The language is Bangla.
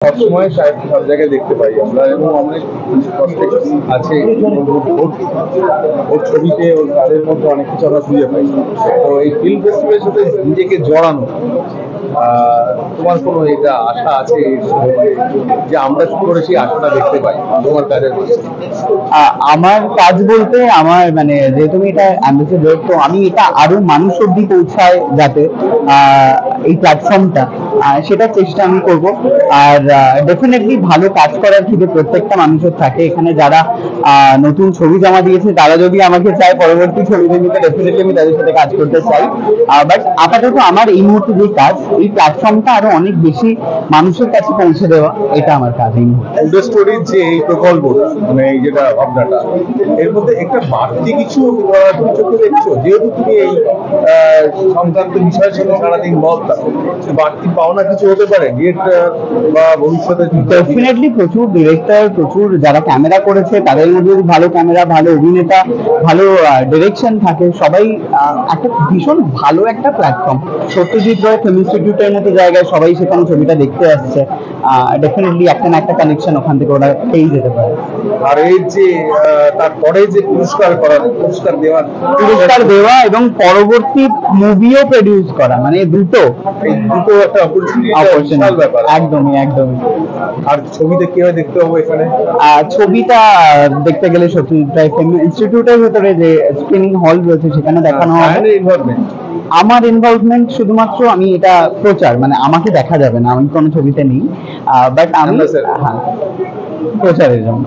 সবসময় সব জায়গায় দেখতে পাই আমরা, এবং অনেক আছে ওর ছবিতে ওর কাজের মধ্যে অনেক কিছু আমরা খুঁজে পাই। তো এই ফিল্ম ফেস্টিভ্যালের সাথে নিজেকে জড়ানো, তোমার কোনো এটা আশা আছে যে আমরা কি করে সেই আশাটা দেখতে পাই তোমার কাজের মধ্যে? আমার কাজ বলতে আমার মানে যেহেতু আমি এটা অ্যাম্বাসেডর, তো আমি এটা আরো মানুষ অব্দি পৌঁছায় যাতে এই প্ল্যাটফর্মটা, সেটার চেষ্টা আমি করব। আর ডেফিনেটলি ভালো কাজ করার কিন্তু প্রত্যেকটা মানুষের থাকে এখানে। যারা নতুন ছবি জমা দিয়েছে তারা যদি আমাকে চায় পরবর্তী ছবিদের নিতে, ডেফিনেটলি আমি তাদের সাথে কাজ করতে চাই। বাট আপাতত আমার এই মুহূর্তে যে কাজ, এই প্ল্যাটফর্মটা আরো অনেক বেশি মানুষের কাছে পৌঁছে দেওয়া, এটা আমার কাজ এই মুহূর্তে। স্টোরির যে এই প্রকল্প, মানে এই যেটা ভাবনাটা, এর মধ্যে একটা বাড়তি কিছু তুমি চোখে দেখছো, যেহেতু তুমি এই সংক্রান্ত বিষয়ের সাথে সারাদিন মত থাকো, বাড়তি পাওনা কিছু হতে পারে ডিরেক্টর বা ভবিষ্যতে? ডেফিনেটলি প্রচুর ডিরেক্টর, প্রচুর যারা ক্যামেরা করেছে তাদের মধ্যে যদি ভালো ক্যামেরা, ভালো অভিনেতা, ভালো ডিরেকশন থাকে, সবাই একটা ভীষণ ভালো একটা প্ল্যাটফর্ম। সত্যজিৎ রায় ফিল্ম ইনস্টিটিউটের মতো জায়গায় সবাই সেখানে ছবিটা দেখতে আসছে। ডেফিনেটলি একটা না একটা কানেকশন ওখান থেকে ওরা পেয়ে যেতে পারে। আর এই যে তারপরে যে পুরস্কার দেওয়া এবং পরবর্তী মুভিও প্রডিউস করা, মানে দুটো একটা অপরচুনিটি ব্যাপার। একদমই একদমই। আর ছবিতে কিভাবে দেখতে হবে এখানে? ছবিটা দেখতে গেলে সত্যজিৎ রায় ফিল্ম ইনস্টিটিউটের ভেতরে যে স্ক্রিনিং হল রয়েছে সেখানে দেখানো হবে। আমার ইনভলভমেন্ট শুধুমাত্র আমি এটা প্রচার, মানে আমাকে দেখা যাবে না, আমি কোনো ছবিতে নেই, বাট আমি প্রচারের জন্য।